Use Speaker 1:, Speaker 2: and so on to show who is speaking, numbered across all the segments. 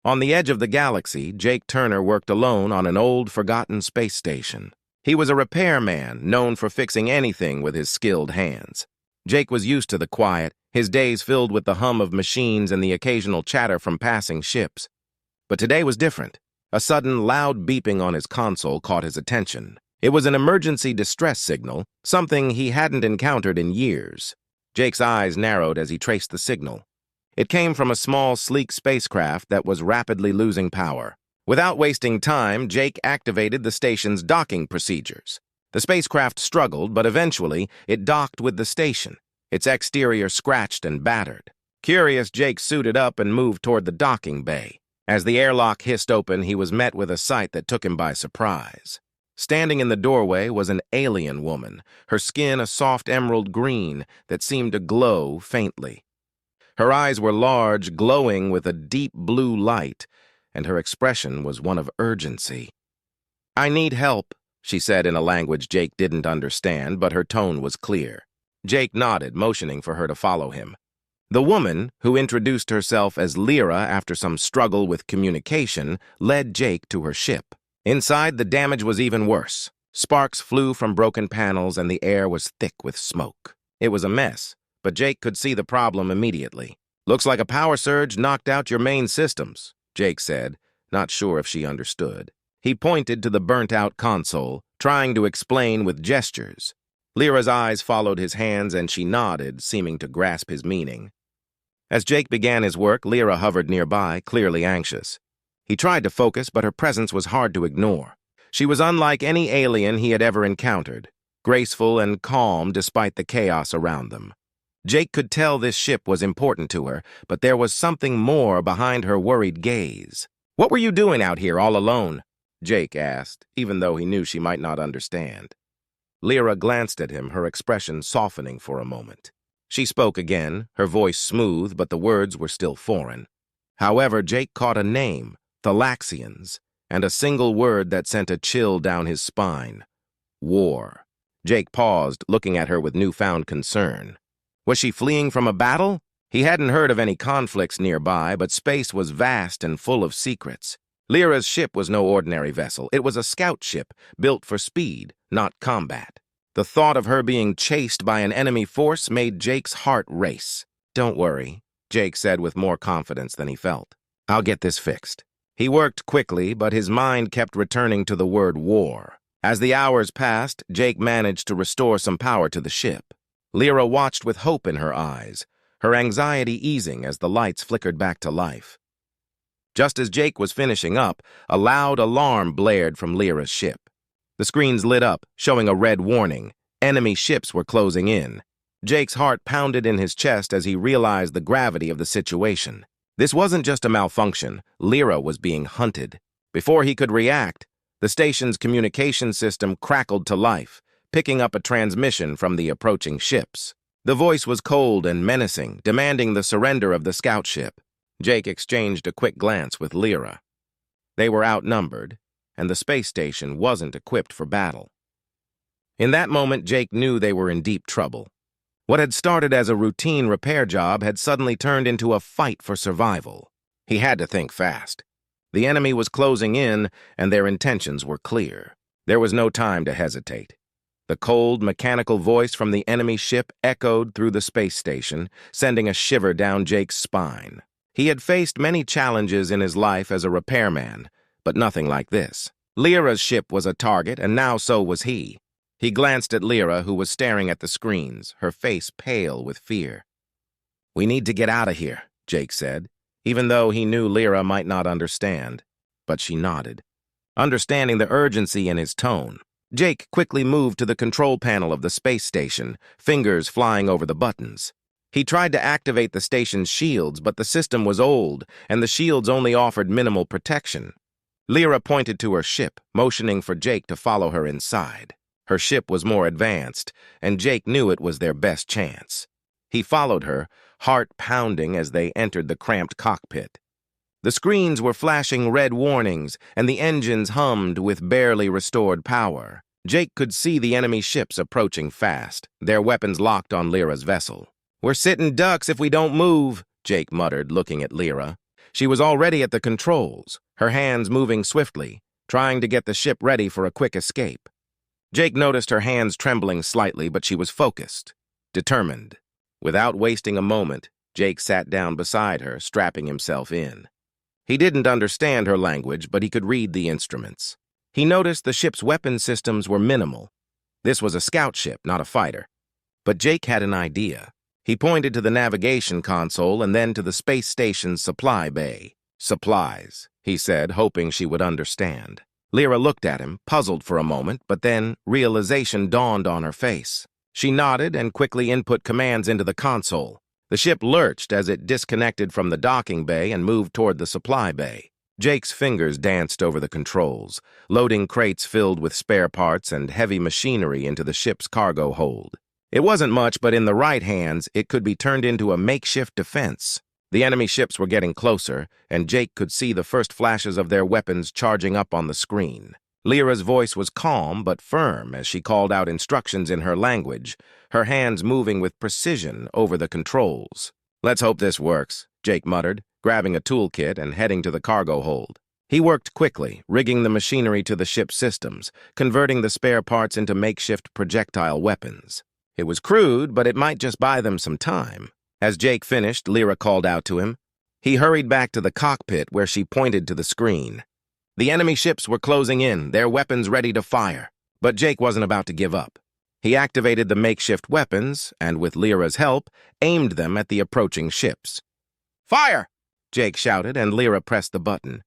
Speaker 1: On the edge of the galaxy, Jake Turner worked alone on an old, forgotten space station. He was a repairman, known for fixing anything with his skilled hands. Jake was used to the quiet, his days filled with the hum of machines and the occasional chatter from passing ships. But today was different. A sudden, loud beeping on his console caught his attention. It was an emergency distress signal, something he hadn't encountered in years. Jake's eyes narrowed as he traced the signal. It came from a small, sleek spacecraft that was rapidly losing power. Without wasting time, Jake activated the station's docking procedures. The spacecraft struggled, but eventually it docked with the station, its exterior scratched and battered. Curious, Jake suited up and moved toward the docking bay. As the airlock hissed open, he was met with a sight that took him by surprise. Standing in the doorway was an alien woman, her skin a soft emerald green that seemed to glow faintly. Her eyes were large, glowing with a deep blue light, and her expression was one of urgency. "I need help," she said in a language Jake didn't understand, but her tone was clear. Jake nodded, motioning for her to follow him. The woman, who introduced herself as Lyra after some struggle with communication, led Jake to her ship. Inside, the damage was even worse. Sparks flew from broken panels and the air was thick with smoke. It was a mess, but Jake could see the problem immediately. "Looks like a power surge knocked out your main systems," Jake said, not sure if she understood. He pointed to the burnt-out console, trying to explain with gestures. Lyra's eyes followed his hands and she nodded, seeming to grasp his meaning. As Jake began his work, Lyra hovered nearby, clearly anxious. He tried to focus, but her presence was hard to ignore. She was unlike any alien he had ever encountered, graceful and calm despite the chaos around them. Jake could tell this ship was important to her, but there was something more behind her worried gaze. "What were you doing out here all alone?" Jake asked, even though he knew she might not understand. Lyra glanced at him, her expression softening for a moment. She spoke again, her voice smooth, but the words were still foreign. However, Jake caught a name, Thalaxians, and a single word that sent a chill down his spine. War. Jake paused, looking at her with newfound concern. Was she fleeing from a battle? He hadn't heard of any conflicts nearby, but space was vast and full of secrets. Lyra's ship was no ordinary vessel. It was a scout ship, built for speed, not combat. The thought of her being chased by an enemy force made Jake's heart race. "Don't worry," Jake said with more confidence than he felt. "I'll get this fixed." He worked quickly, but his mind kept returning to the word war. As the hours passed, Jake managed to restore some power to the ship. Lyra watched with hope in her eyes, her anxiety easing as the lights flickered back to life. Just as Jake was finishing up, a loud alarm blared from Lyra's ship. The screens lit up, showing a red warning. Enemy ships were closing in. Jake's heart pounded in his chest as he realized the gravity of the situation. This wasn't just a malfunction. Lyra was being hunted. Before he could react, the station's communication system crackled to life, picking up a transmission from the approaching ships. The voice was cold and menacing, demanding the surrender of the scout ship. Jake exchanged a quick glance with Lyra. They were outnumbered, and the space station wasn't equipped for battle. In that moment, Jake knew they were in deep trouble. What had started as a routine repair job had suddenly turned into a fight for survival. He had to think fast. The enemy was closing in, and their intentions were clear. There was no time to hesitate. The cold, mechanical voice from the enemy ship echoed through the space station, sending a shiver down Jake's spine. He had faced many challenges in his life as a repairman, but nothing like this. Lyra's ship was a target, and now so was he. He glanced at Lyra, who was staring at the screens, her face pale with fear. "We need to get out of here," Jake said, even though he knew Lyra might not understand. But she nodded, understanding the urgency in his tone. Jake quickly moved to the control panel of the space station, fingers flying over the buttons. He tried to activate the station's shields, but the system was old, and the shields only offered minimal protection. Lyra pointed to her ship, motioning for Jake to follow her inside. Her ship was more advanced, and Jake knew it was their best chance. He followed her, heart pounding as they entered the cramped cockpit. The screens were flashing red warnings, and the engines hummed with barely restored power. Jake could see the enemy ships approaching fast, their weapons locked on Lyra's vessel. "We're sitting ducks if we don't move," Jake muttered, looking at Lyra. She was already at the controls, her hands moving swiftly, trying to get the ship ready for a quick escape. Jake noticed her hands trembling slightly, but she was focused, determined. Without wasting a moment, Jake sat down beside her, strapping himself in. He didn't understand her language, but he could read the instruments. He noticed the ship's weapon systems were minimal. This was a scout ship, not a fighter. But Jake had an idea. He pointed to the navigation console and then to the space station's supply bay. "Supplies," he said, hoping she would understand. Lyra looked at him, puzzled for a moment, but then realization dawned on her face. She nodded and quickly input commands into the console. The ship lurched as it disconnected from the docking bay and moved toward the supply bay. Jake's fingers danced over the controls, loading crates filled with spare parts and heavy machinery into the ship's cargo hold. It wasn't much, but in the right hands, it could be turned into a makeshift defense. The enemy ships were getting closer, and Jake could see the first flashes of their weapons charging up on the screen. Lyra's voice was calm but firm as she called out instructions in her language, her hands moving with precision over the controls. "Let's hope this works," Jake muttered, grabbing a toolkit and heading to the cargo hold. He worked quickly, rigging the machinery to the ship's systems, converting the spare parts into makeshift projectile weapons. It was crude, but it might just buy them some time. As Jake finished, Lyra called out to him. He hurried back to the cockpit where she pointed to the screen. The enemy ships were closing in, their weapons ready to fire. But Jake wasn't about to give up. He activated the makeshift weapons and, with Lyra's help, aimed them at the approaching ships. "Fire!" Jake shouted, and Lyra pressed the button.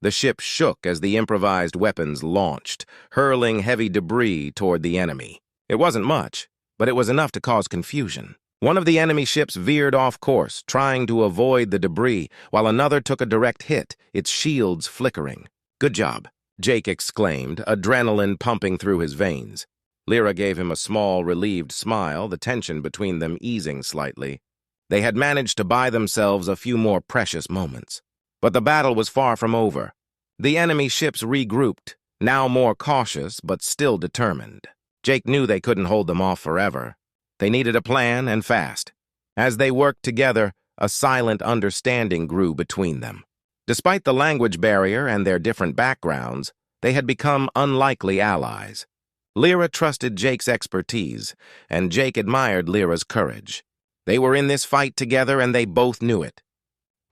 Speaker 1: The ship shook as the improvised weapons launched, hurling heavy debris toward the enemy. It wasn't much, but it was enough to cause confusion. One of the enemy ships veered off course, trying to avoid the debris, while another took a direct hit, its shields flickering. "Good job," Jake exclaimed, adrenaline pumping through his veins. Lyra gave him a small, relieved smile, the tension between them easing slightly. They had managed to buy themselves a few more precious moments. But the battle was far from over. The enemy ships regrouped, now more cautious but still determined. Jake knew they couldn't hold them off forever. They needed a plan, and fast. As they worked together, a silent understanding grew between them. Despite the language barrier and their different backgrounds, they had become unlikely allies. Lyra trusted Jake's expertise, and Jake admired Lyra's courage. They were in this fight together, and they both knew it.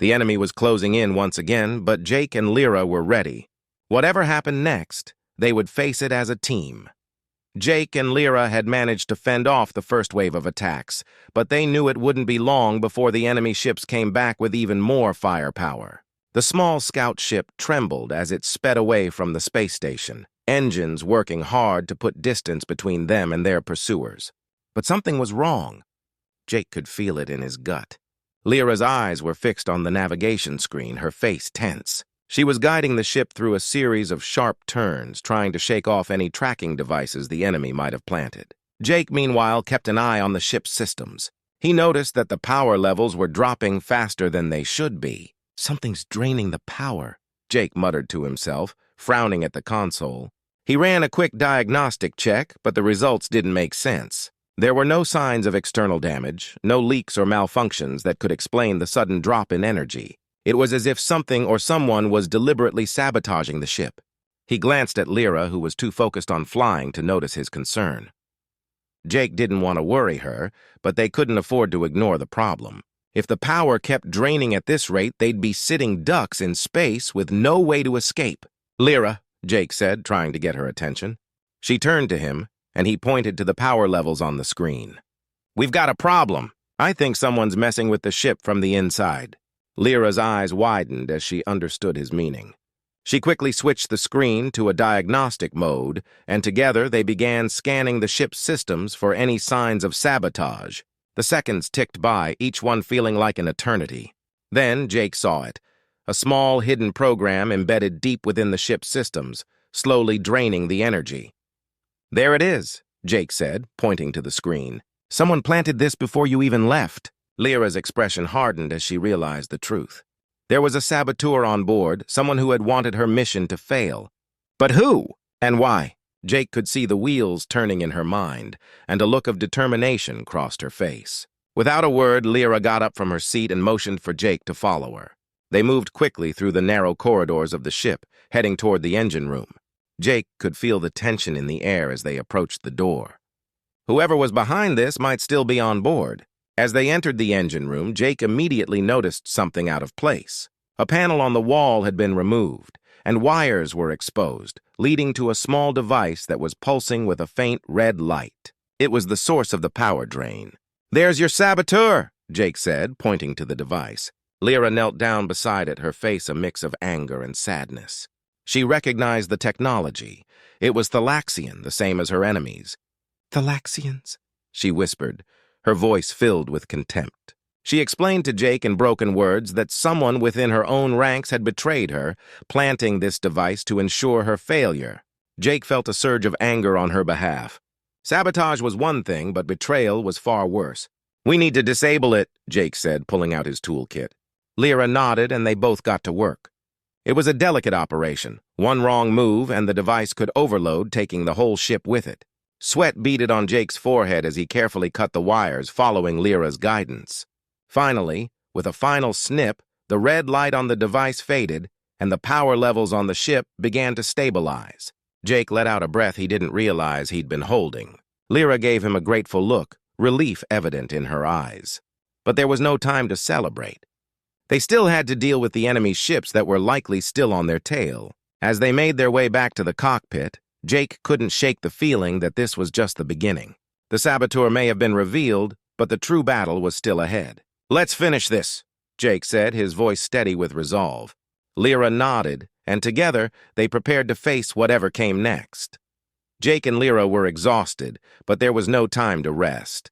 Speaker 1: The enemy was closing in once again, but Jake and Lyra were ready. Whatever happened next, they would face it as a team. Jake and Lyra had managed to fend off the first wave of attacks, but they knew it wouldn't be long before the enemy ships came back with even more firepower. The small scout ship trembled as it sped away from the space station, engines working hard to put distance between them and their pursuers. But something was wrong. Jake could feel it in his gut. Lyra's eyes were fixed on the navigation screen, her face tense. She was guiding the ship through a series of sharp turns, trying to shake off any tracking devices the enemy might have planted. Jake, meanwhile, kept an eye on the ship's systems. He noticed that the power levels were dropping faster than they should be. "Something's draining the power," Jake muttered to himself, frowning at the console. He ran a quick diagnostic check, but the results didn't make sense. There were no signs of external damage, no leaks or malfunctions that could explain the sudden drop in energy. It was as if something or someone was deliberately sabotaging the ship. He glanced at Lyra, who was too focused on flying to notice his concern. Jake didn't want to worry her, but they couldn't afford to ignore the problem. If the power kept draining at this rate, they'd be sitting ducks in space with no way to escape. "Lyra," Jake said, trying to get her attention. She turned to him, and he pointed to the power levels on the screen. "We've got a problem. I think someone's messing with the ship from the inside." Lyra's eyes widened as she understood his meaning. She quickly switched the screen to a diagnostic mode, and together they began scanning the ship's systems for any signs of sabotage. The seconds ticked by, each one feeling like an eternity. Then Jake saw it, a small hidden program embedded deep within the ship's systems, slowly draining the energy. "There it is," Jake said, pointing to the screen. "Someone planted this before you even left." Lyra's expression hardened as she realized the truth. There was a saboteur on board, someone who had wanted her mission to fail. But who? And why? Jake could see the wheels turning in her mind, and a look of determination crossed her face. Without a word, Lyra got up from her seat and motioned for Jake to follow her. They moved quickly through the narrow corridors of the ship, heading toward the engine room. Jake could feel the tension in the air as they approached the door. Whoever was behind this might still be on board. As they entered the engine room, Jake immediately noticed something out of place. A panel on the wall had been removed, and wires were exposed, leading to a small device that was pulsing with a faint red light. It was the source of the power drain. "There's your saboteur," Jake said, pointing to the device. Lyra knelt down beside it, her face a mix of anger and sadness. She recognized the technology. It was Thalaxian, the same as her enemies. "Thalaxians?" she whispered, her voice filled with contempt. She explained to Jake in broken words that someone within her own ranks had betrayed her, planting this device to ensure her failure. Jake felt a surge of anger on her behalf. Sabotage was one thing, but betrayal was far worse. "We need to disable it," Jake said, pulling out his toolkit. Lyra nodded, and they both got to work. It was a delicate operation. One wrong move, and the device could overload, taking the whole ship with it. Sweat beaded on Jake's forehead as he carefully cut the wires, following Lyra's guidance. Finally, with a final snip, the red light on the device faded, and the power levels on the ship began to stabilize. Jake let out a breath he didn't realize he'd been holding. Lyra gave him a grateful look, relief evident in her eyes. But there was no time to celebrate. They still had to deal with the enemy ships that were likely still on their tail. As they made their way back to the cockpit, Jake couldn't shake the feeling that this was just the beginning. The saboteur may have been revealed, but the true battle was still ahead. "Let's finish this," Jake said, his voice steady with resolve. Lyra nodded, and together they prepared to face whatever came next. Jake and Lyra were exhausted, but there was no time to rest.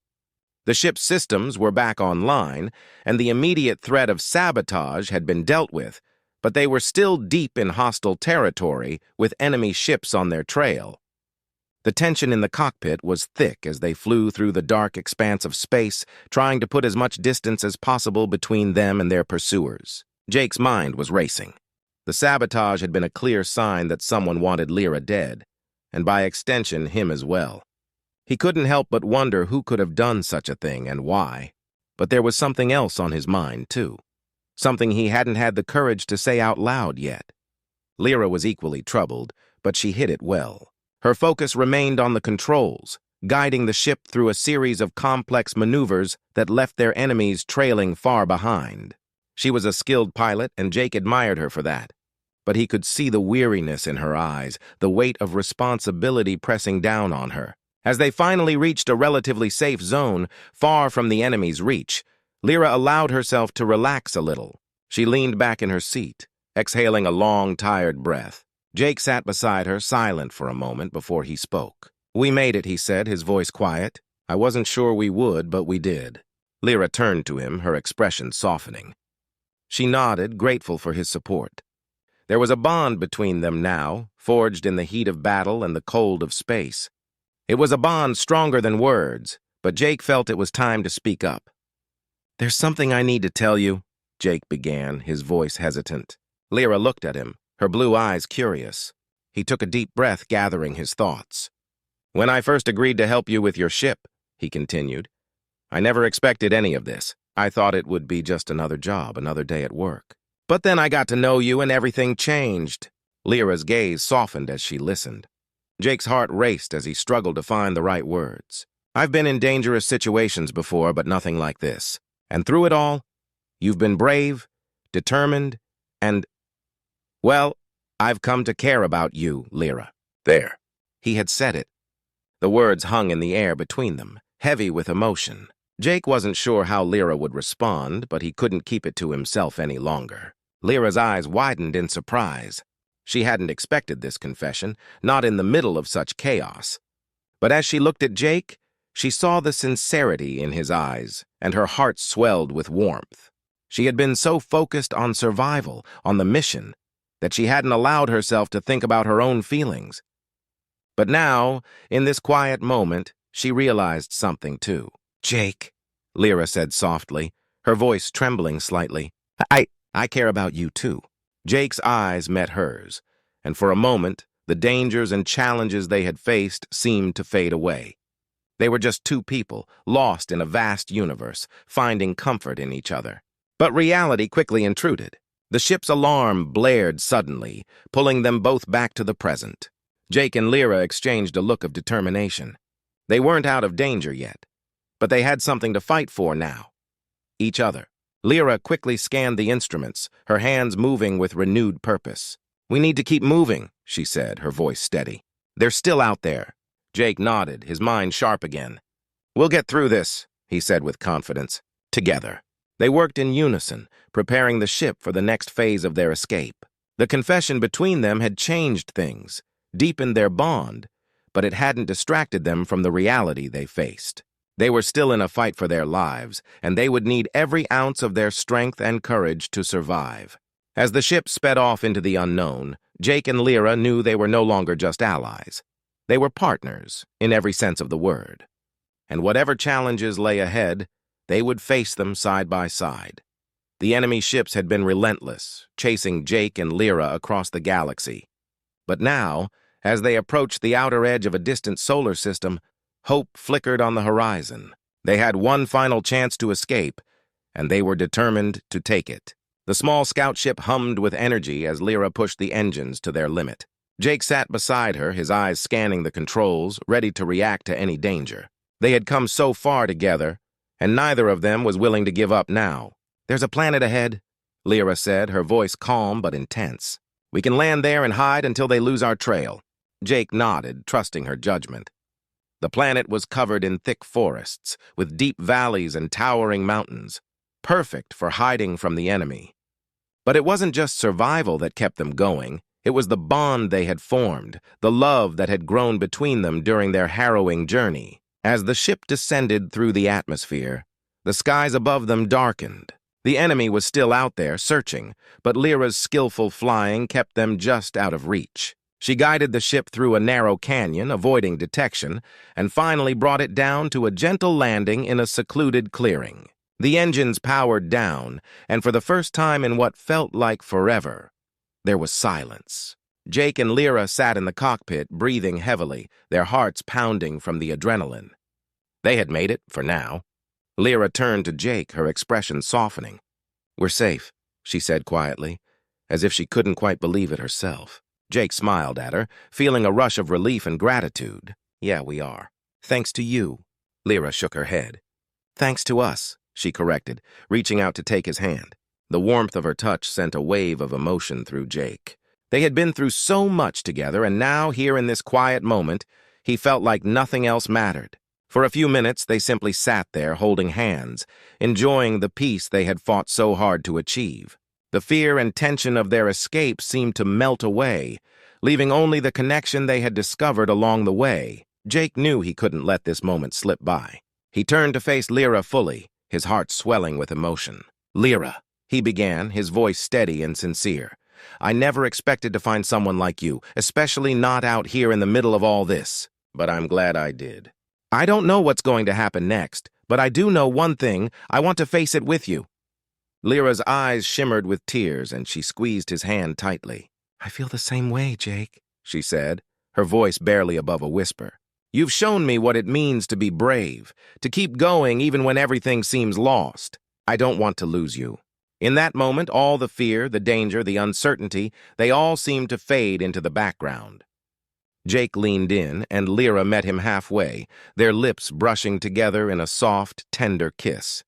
Speaker 1: The ship's systems were back online, and the immediate threat of sabotage had been dealt with, but they were still deep in hostile territory with enemy ships on their trail. The tension in the cockpit was thick as they flew through the dark expanse of space, trying to put as much distance as possible between them and their pursuers. Jake's mind was racing. The sabotage had been a clear sign that someone wanted Lyra dead, and by extension, him as well. He couldn't help but wonder who could have done such a thing and why. But there was something else on his mind, too. Something he hadn't had the courage to say out loud yet. Lyra was equally troubled, but she hid it well. Her focus remained on the controls, guiding the ship through a series of complex maneuvers that left their enemies trailing far behind. She was a skilled pilot, and Jake admired her for that. But he could see the weariness in her eyes, the weight of responsibility pressing down on her. As they finally reached a relatively safe zone, far from the enemy's reach, Lyra allowed herself to relax a little. She leaned back in her seat, exhaling a long, tired breath. Jake sat beside her, silent for a moment before he spoke. "We made it," he said, his voice quiet. "I wasn't sure we would, but we did." Lyra turned to him, her expression softening. She nodded, grateful for his support. There was a bond between them now, forged in the heat of battle and the cold of space. It was a bond stronger than words, but Jake felt it was time to speak up. "There's something I need to tell you," Jake began, his voice hesitant. Lyra looked at him, her blue eyes curious. He took a deep breath, gathering his thoughts. "When I first agreed to help you with your ship," he continued, "I never expected any of this. I thought it would be just another job, another day at work. But then I got to know you and everything changed." Lyra's gaze softened as she listened. Jake's heart raced as he struggled to find the right words. "I've been in dangerous situations before, but nothing like this. And through it all, you've been brave, determined, and, well, I've come to care about you, Lyra." There. He had said it. The words hung in the air between them, heavy with emotion. Jake wasn't sure how Lyra would respond, but he couldn't keep it to himself any longer. Lyra's eyes widened in surprise. She hadn't expected this confession, not in the middle of such chaos. But as she looked at Jake, she saw the sincerity in his eyes, and her heart swelled with warmth. She had been so focused on survival, on the mission, that she hadn't allowed herself to think about her own feelings. But now, in this quiet moment, she realized something too. "Jake," Lyra said softly, her voice trembling slightly, I care about you too." Jake's eyes met hers, and for a moment, the dangers and challenges they had faced seemed to fade away. They were just two people, lost in a vast universe, finding comfort in each other. But reality quickly intruded. The ship's alarm blared suddenly, pulling them both back to the present. Jake and Lyra exchanged a look of determination. They weren't out of danger yet, but they had something to fight for now. Each other. Lyra quickly scanned the instruments, her hands moving with renewed purpose. "We need to keep moving," she said, her voice steady. "They're still out there." Jake nodded, his mind sharp again. "We'll get through this," he said with confidence. Together. They worked in unison, preparing the ship for the next phase of their escape. The confession between them had changed things, deepened their bond, but it hadn't distracted them from the reality they faced. They were still in a fight for their lives, and they would need every ounce of their strength and courage to survive. As the ship sped off into the unknown, Jake and Lyra knew they were no longer just allies. They were partners, in every sense of the word. And whatever challenges lay ahead, they would face them side by side. The enemy ships had been relentless, chasing Jake and Lyra across the galaxy. But now, as they approached the outer edge of a distant solar system, hope flickered on the horizon. They had one final chance to escape, and they were determined to take it. The small scout ship hummed with energy as Lyra pushed the engines to their limit. Jake sat beside her, his eyes scanning the controls, ready to react to any danger. They had come so far together, and neither of them was willing to give up now. "There's a planet ahead," Lyra said, her voice calm but intense. "We can land there and hide until they lose our trail." Jake nodded, trusting her judgment. The planet was covered in thick forests, with deep valleys and towering mountains, perfect for hiding from the enemy. But it wasn't just survival that kept them going. It was the bond they had formed, the love that had grown between them during their harrowing journey. As the ship descended through the atmosphere, the skies above them darkened. The enemy was still out there, searching, but Lyra's skillful flying kept them just out of reach. She guided the ship through a narrow canyon, avoiding detection, and finally brought it down to a gentle landing in a secluded clearing. The engines powered down, and for the first time in what felt like forever, there was silence. Jake and Lyra sat in the cockpit, breathing heavily, their hearts pounding from the adrenaline. They had made it, for now. Lyra turned to Jake, her expression softening. "We're safe," she said quietly, as if she couldn't quite believe it herself. Jake smiled at her, feeling a rush of relief and gratitude. "Yeah, we are. Thanks to you." Lyra shook her head. "Thanks to us," she corrected, reaching out to take his hand. The warmth of her touch sent a wave of emotion through Jake. They had been through so much together, and now, here in this quiet moment, he felt like nothing else mattered. For a few minutes, they simply sat there, holding hands, enjoying the peace they had fought so hard to achieve. The fear and tension of their escape seemed to melt away, leaving only the connection they had discovered along the way. Jake knew he couldn't let this moment slip by. He turned to face Lyra fully, his heart swelling with emotion. "Lyra," he began, his voice steady and sincere. "I never expected to find someone like you, especially not out here in the middle of all this. But I'm glad I did. I don't know what's going to happen next, but I do know one thing. I want to face it with you." Lyra's eyes shimmered with tears, and she squeezed his hand tightly. "I feel the same way, Jake," she said, her voice barely above a whisper. "You've shown me what it means to be brave, to keep going even when everything seems lost. I don't want to lose you." In that moment, all the fear, the danger, the uncertainty, they all seemed to fade into the background. Jake leaned in, and Lyra met him halfway, their lips brushing together in a soft, tender kiss.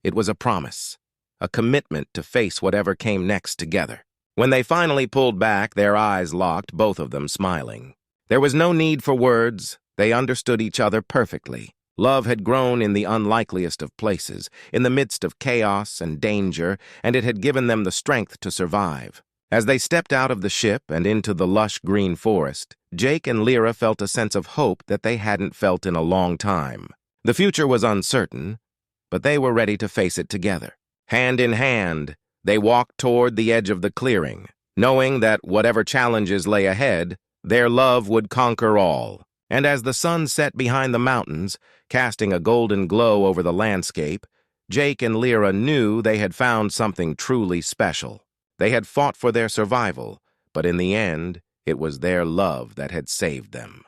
Speaker 1: It was a promise, a commitment to face whatever came next together. When they finally pulled back, their eyes locked, both of them smiling. There was no need for words. They understood each other perfectly. Love had grown in the unlikeliest of places, in the midst of chaos and danger, and it had given them the strength to survive. As they stepped out of the ship and into the lush green forest, Jake and Lyra felt a sense of hope that they hadn't felt in a long time. The future was uncertain, but they were ready to face it together. Hand in hand, they walked toward the edge of the clearing, knowing that whatever challenges lay ahead, their love would conquer all. And as the sun set behind the mountains, casting a golden glow over the landscape, Jake and Lyra knew they had found something truly special. They had fought for their survival, but in the end, it was their love that had saved them.